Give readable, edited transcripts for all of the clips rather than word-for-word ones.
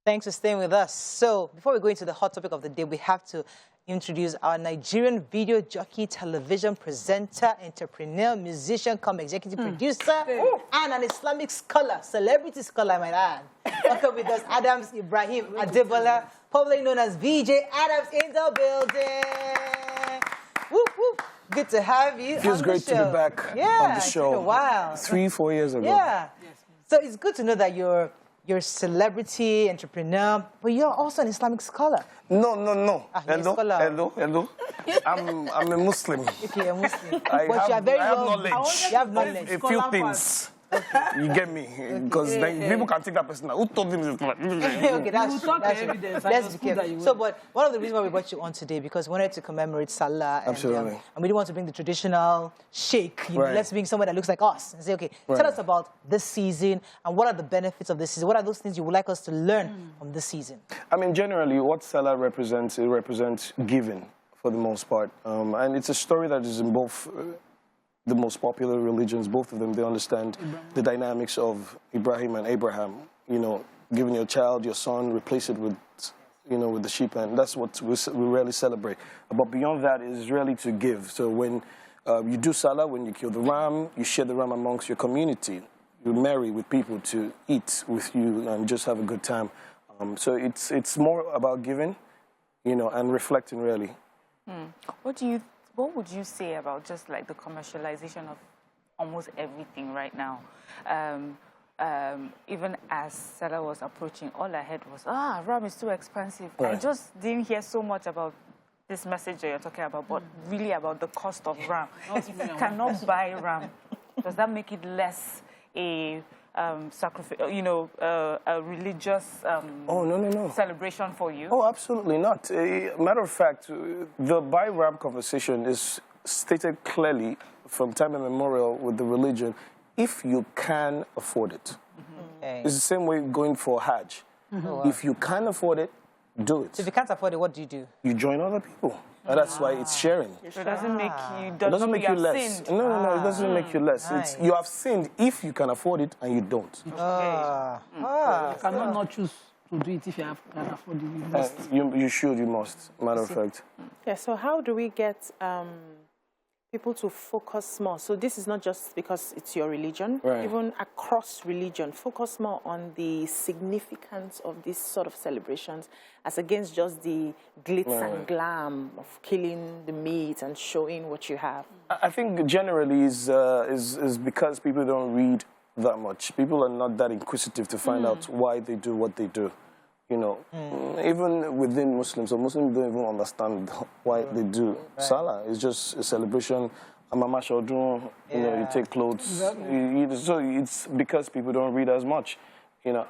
Thanks for staying with us. So, before we go into the hot topic of the day, we have to introduce our Nigerian video jockey, television presenter, entrepreneur, musician, executive producer, and an Islamic scholar, celebrity scholar, I might add. Welcome with us, Adams Ibrahim Adams, popularly known as VJ Adams, in the building. Whoop, whoop. Good to have you. Feels great to be back on the show. It's been a while. 3-4 years ago. Yeah. So it's good to know that you're a celebrity, entrepreneur, but you're also an Islamic scholar. No. Hello. I'm a Muslim. Okay, a Muslim. I have knowledge. You have knowledge. A few things. Okay. You get me? Because people can take that person out. Who told them this? Okay, that's true. Let's be careful. So, but one of the reasons why we brought you on today, because we wanted to commemorate Salah. Absolutely. And we didn't want to bring the traditional sheikh. Let's bring someone that looks like us and say, okay, tell us about this season and what are the benefits of this season? What are those things you would like us to learn from this season? I mean, generally, what Salah represents, it represents giving for the most part. And it's a story that is in both the most popular religions, both of them, they understand the dynamics of Ibrahim and Abraham. You know, giving your child, your son, replace it with, you know, with the sheep, and that's what we rarely celebrate. But beyond that is really to give. So when you do Salah, when you kill the ram, you share the ram amongst your community. You marry with people to eat with you and just have a good time. So it's more about giving, you know, and reflecting really. What would you say about just like the commercialization of almost everything right now? Even as Salah was approaching, all I heard was, ram is too expensive. I just didn't hear so much about this message that you're talking about, but really about the cost of ram. If you cannot buy ram, does that make it less a sacrifice, you know, a religious celebration for you? Oh, absolutely not. Matter of fact, the buy ram conversation is stated clearly from time immemorial with the religion, if you can afford it. It's the same way going for Hajj. If you can afford it, do it. So if you can't afford it, what do? You join other people. And that's why it's sharing. So it doesn't make you, it doesn't make you less. Sinned. No, it doesn't make you less. Nice. You have sinned if you can afford it and you don't. You cannot not choose to do it if you can afford it. You must. You must, matter of fact. Yeah, so how do we get people to focus more? So this is not just because it's your religion, even across religion, focus more on the significance of these sort of celebrations as against just the glitz and glam of killing the meat and showing what you have. I think generally is because people don't read that much. People are not that inquisitive to find out why they do what they do. You know, even within Muslims, so Muslims don't even understand why they do Salah. It's just a celebration. You know, you take clothes. So it's because people don't read as much. You know,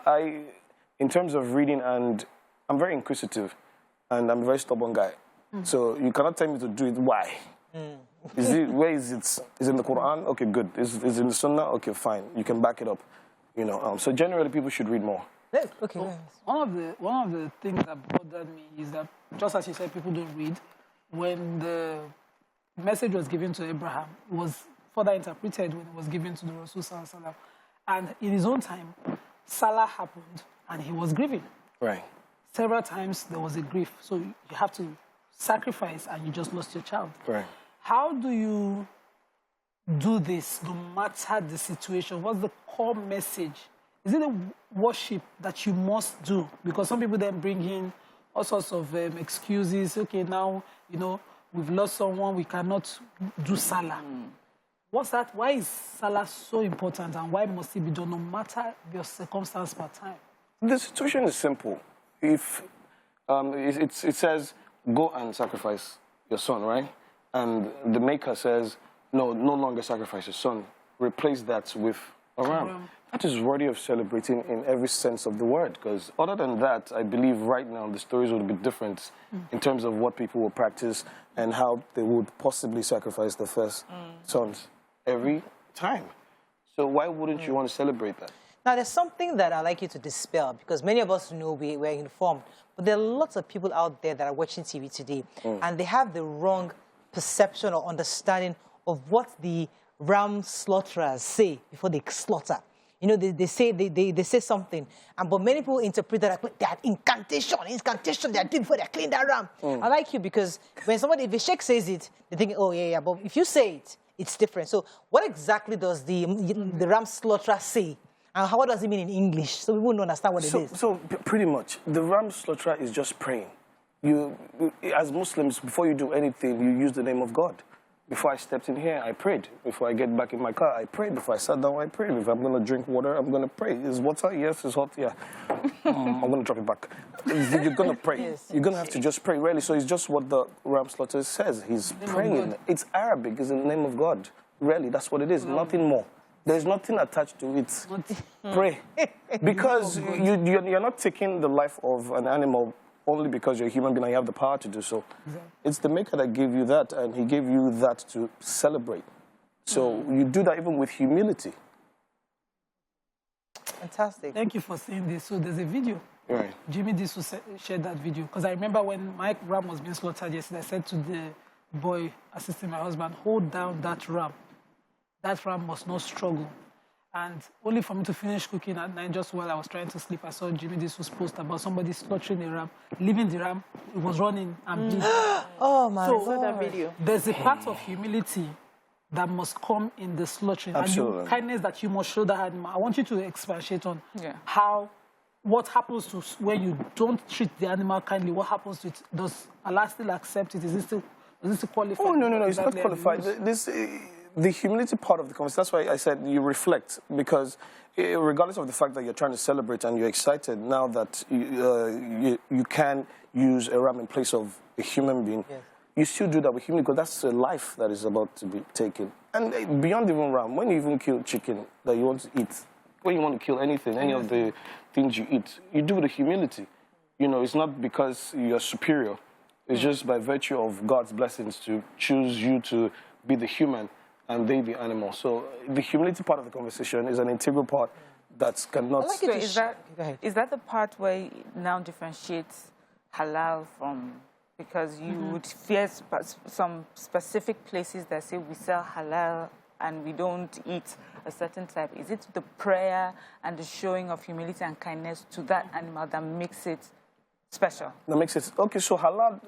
in terms of reading, and I'm very inquisitive, and I'm a very stubborn guy. So you cannot tell me to do it. Why? Where is it? Is it in the Quran? Okay, good. Is it in the Sunnah? Okay, fine. You can back it up. You know, so generally people should read more. Okay. One of the things that bothered me is that, just as you said, people don't read. When the message was given to Abraham, it was further interpreted when it was given to the Rasul Sallallahu Alaihi Wasallam. And in his own time, Salah happened, and he was grieving. Right. Several times there was a grief, so you have to sacrifice, and you just lost your child. Right. How do you do this, no matter the situation? What's the core message? Is it a worship that you must do? Because some people then bring in all sorts of excuses. Okay, now, you know, we've lost someone, we cannot do Salah. What's that? Why is Salah so important, and why must it be done no matter your circumstance per time? The situation is simple. If it says, go and sacrifice your son, right? And the maker says, no longer sacrifice your son. Replace that with a ram. That is worthy of celebrating in every sense of the word, because other than that, I believe right now the stories would be different in terms of what people will practice and how they would possibly sacrifice their first sons every time. So why wouldn't you want to celebrate that? Now, there's something that I'd like you to dispel, because many of us know we're informed, but there are lots of people out there that are watching TV today, and they have the wrong perception or understanding of what the ram slaughterers say before they slaughter. you know, they say something, but many people interpret that like that incantation they are doing before they clean that ram. I like you because when somebody, if a sheikh says it, they think, oh yeah, but if you say it, it's different. So what exactly does the ram slaughterer say? And what does it mean in English? So we wouldn't understand what it is. So pretty much, the ram slaughterer is just praying. You, as Muslims, before you do anything, you use the name of God. Before I stepped in here, I prayed. Before I get back in my car, I prayed. Before I sat down, I prayed. If I'm going to drink water, I'm going to pray. Is water? Yes. Is hot? Yeah. I'm going to drop it back. You're going to pray. Yes. You're going to have to just pray, really. So it's just what the ram slaughterer says. He's praying. It's Arabic. It's in the name of God. Really, that's what it is. Nothing more. There's nothing attached to it. Pray. Because you're not taking the life of an animal only because you're a human being and you have the power to do so. Exactly. It's the Maker that gave you that, and he gave you that to celebrate. So you do that even with humility. Fantastic. Thank you for saying this. So there's a video. Right. Jimmy Disu shared that video. Because I remember when my ram was being slaughtered yesterday, I said to the boy assisting my husband, hold down that ram. That ram must not struggle. And only for me to finish cooking at night, just while I was trying to sleep, I saw Jimmy Disu's post about somebody slaughtering a ram, leaving the ram, it was running and bleeding. Oh my God. That video. There's a part of humility that must come in the slaughtering. Absolutely. And kindness that you must show that animal. I want you to expatiate on what happens to when you don't treat the animal kindly. What happens to it? Does Allah still accept it? Does it still qualify? Oh, no, it's not qualified. The humility part of the conversation, that's why I said you reflect, because regardless of the fact that you're trying to celebrate and you're excited now that you can use a ram in place of a human being, yes. You still do that with humility because that's a life that is about to be taken. And beyond even ram, when you even kill chicken that you want to eat, when you want to kill anything, any of the things you eat, you do it with humility. You know, it's not because you're superior. It's just by virtue of God's blessings to choose you to be the human and they the animal. So the humility part of the conversation is an integral part that cannot... So is that the part where it now differentiates halal from... Because you would fear some specific places that say we sell halal and we don't eat a certain type. Is it the prayer and the showing of humility and kindness to that animal that makes it special? That makes it... Okay, so halal,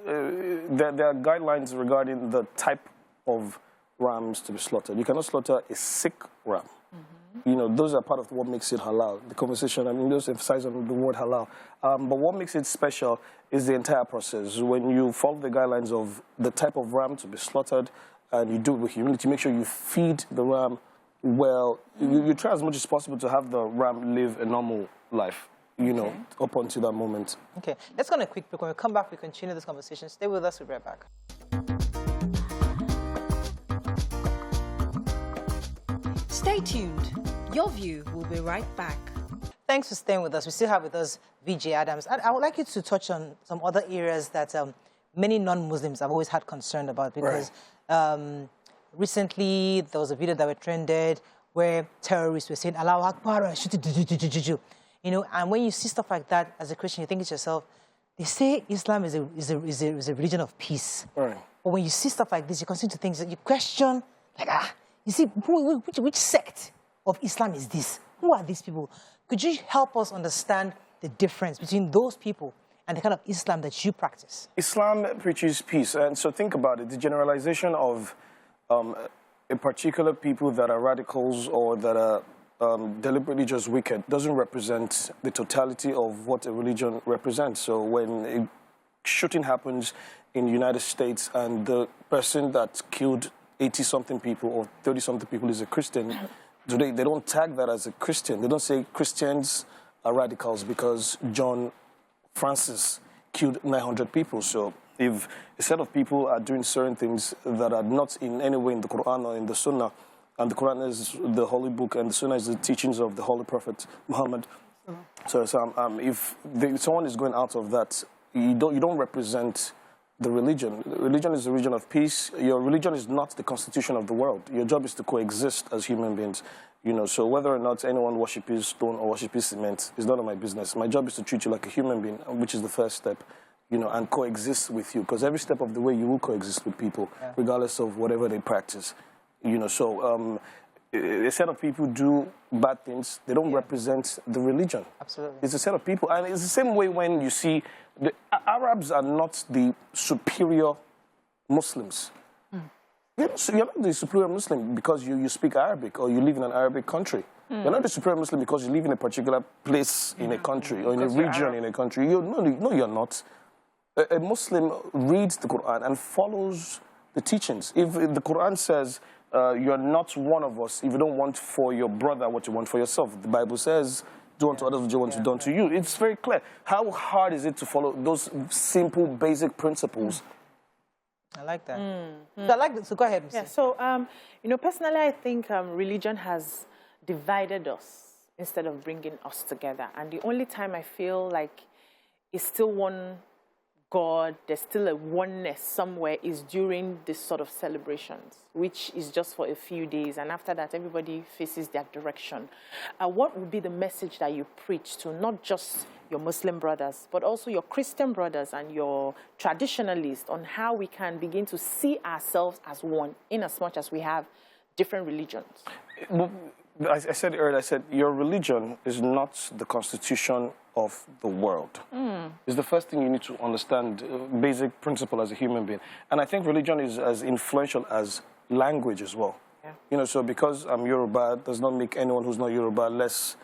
there are guidelines regarding the type of rams to be slaughtered. You cannot slaughter a sick ram. You know, those are part of what makes it halal. The conversation, I mean, those emphasize on the word halal. But what makes it special is the entire process. When you follow the guidelines of the type of ram to be slaughtered, and you do it with humility, make sure you feed the ram well. You try as much as possible to have the ram live a normal life, you know, up until that moment. Okay, let's go on a quick break. When we come back, we continue this conversation. Stay with us, we'll be right back. Stay tuned. Your View will be right back. Thanks for staying with us. We still have with us Vjadams. Adams. I would like you to touch on some other areas that many non-Muslims have always had concern about, because recently there was a video that was trended where terrorists were saying, Allahu Akbar, you know, and when you see stuff like that as a Christian, you think to yourself, they say Islam is a religion of peace. Right. But when you see stuff like this, you continue to think that you question, like, you see, which sect of Islam is this? Who are these people? Could you help us understand the difference between those people and the kind of Islam that you practice? Islam preaches peace. And so think about it. The generalization of a particular people that are radicals or that are deliberately just wicked doesn't represent the totality of what a religion represents. So when a shooting happens in the United States and the person that killed 80-something people or 30-something people is a Christian, today they don't tag that as a Christian. They don't say Christians are radicals because John Francis killed 900 people. So if a set of people are doing certain things that are not in any way in the Quran or in the Sunnah, and the Quran is the holy book and the Sunnah is the teachings of the Holy Prophet Muhammad. So if someone is going out of that, you don't represent the religion. Religion is a religion of peace. Your religion is not the constitution of the world. Your job is to coexist as human beings. You know, so whether or not anyone worships stone or worships cement is none of my business. My job is to treat you like a human being, which is the first step, you know, and coexist with you. Because every step of the way you will coexist with people, regardless of whatever they practice. You know, so a set of people do bad things, they don't represent the religion. Absolutely. It's a set of people. And it's the same way when you see the Arabs are not the superior Muslims. You're not the superior Muslim because you speak Arabic or you live in an Arabic country. You're not the superior Muslim because you live in a particular place in a country or in a region in a country. No, you're not. A Muslim reads the Quran and follows the teachings. If the Quran says, you're not one of us if you don't want for your brother what you want for yourself. The Bible says, do unto others what you want to do unto you. It's very clear. How hard is it to follow those simple, basic principles? I like that. So I like that. So go ahead, Mr. Yeah, so, personally, I think religion has divided us instead of bringing us together. And the only time I feel like it's still one God, there's still a oneness somewhere is during this sort of celebrations, which is just for a few days. And after that, everybody faces their direction. What would be the message that you preach to not just your Muslim brothers, but also your Christian brothers and your traditionalists on how we can begin to see ourselves as one in as much as we have different religions? Well, I said earlier, your religion is not the constitution of the world. It's the first thing you need to understand, basic principle as a human being. And I think religion is as influential as language as well. Yeah. So because I'm Yoruba, does not make anyone who's not Yoruba less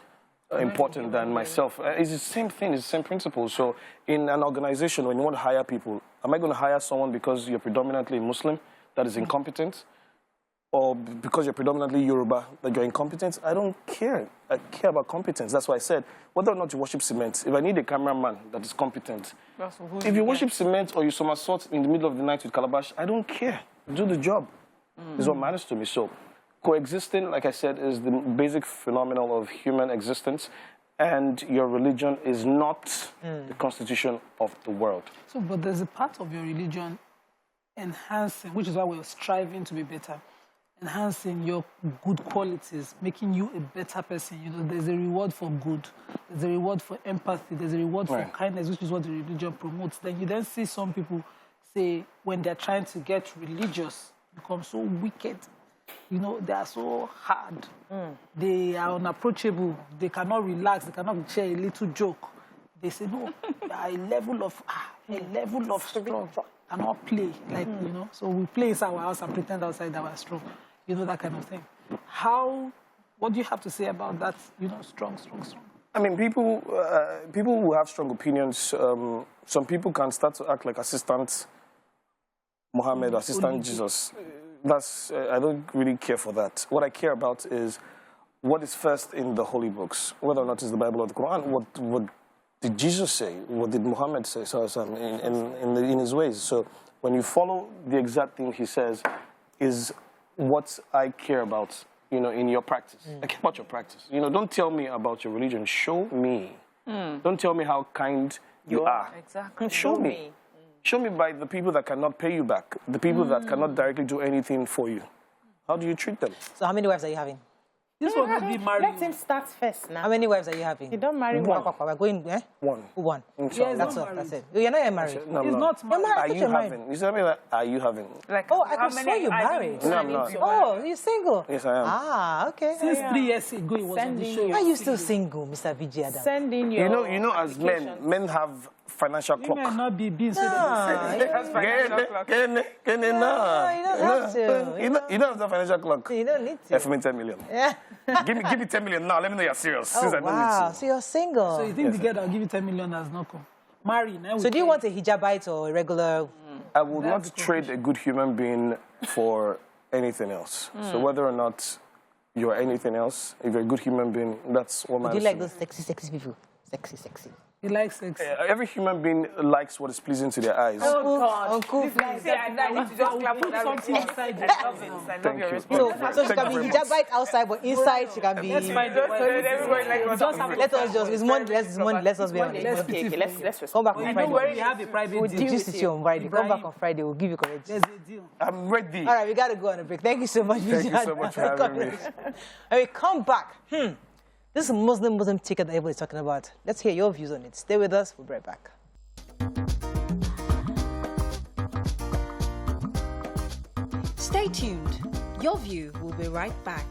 important than myself. It's the same thing, it's the same principle. So in an organization, when you want to hire people, am I going to hire someone because you're predominantly Muslim that is incompetent? Or because you're predominantly Yoruba, that you're incompetent? I don't care. I care about competence. That's why I said, whether or not you worship cement, if I need a cameraman that is competent, if you worship cement or you somersault in the middle of the night with calabash, I don't care. Do the job. Is what matters to me. So coexisting, like I said, is the basic phenomenon of human existence. And your religion is not the constitution of the world. So, but there's a part of your religion enhancing, which is why we're striving to be better. Enhancing your good qualities, making you a better person. There's a reward for good. There's a reward for empathy. There's a reward for kindness, which is what the religion promotes. Then you then see some people say, when they're trying to get religious, become so wicked. They are so hard. They are unapproachable. They cannot relax. They cannot share a little joke. They say, no, a level of strong. Cannot play, So we play inside our house and pretend outside that we're strong. That kind of thing. What do you have to say about that, strong? I mean, people who have strong opinions, some people can start to act like Assistant Muhammad, Assistant Jesus. I don't really care for that. What I care about is what is first in the holy books, whether or not it's the Bible or the Quran. What did Jesus say? What did Muhammad say? In his ways. So when you follow the exact thing he says, is what I care about, in your practice. I care about your practice. Don't tell me about your religion. Show me. Don't tell me how kind you are. Exactly. Show me. Show me by the people that cannot pay you back, the people that cannot directly do anything for you. How do you treat them? So how many wives are you having? This one will be married. Let him start first now. How many wives are you having? You don't marry one. We're going, One. One. Yeah, That's all. That's it. You're not yet married. No, He's no. not married. You're married. Are you having? You said me that, are you having? Oh, I could saw you married. No, I'm not. Oh, you're single? Yes, I am. Ah, okay. Since 3 years ago, he was on the show. Why are you still single, Mr. Vjadams? Send in your You know, as men have financial You may clock. not be being so Ah, No, you don't have the financial clock. You don't need to. For me 10 million. Yeah. give me 10 million now. Let me know you're serious. Since Oh, I don't wow. need to. So you're single. So you think the girl that will give you 10 million has not come? Marry now. So do you want a hijabite or a regular? I would not trade a good human being for anything else. So whether or not you're anything else, if you're a good human being, that's what matters. Do you like to me. those sexy people? Sexy. He likes sex. Every human being likes what is pleasing to their eyes. Uncle. See, I need to just clap for that. Something inside I love it. I love your response. So she can be hijabite outside, but inside she can be. That's fine. Everybody like us. Let us just. It's money. Let us be honest. Okay, let's Come back on Don't Friday. worry, we have a private deal. This is your Friday. Come back on Friday. We'll give you correct. There's a deal. I'm ready. All right, we got to go on a break. Thank you so much. Thank you so much for having me. All right, come back. This is Muslim ticket that everybody's talking about. Let's hear your views on it. Stay with us. We'll be right back. Stay tuned. Your View will be right back.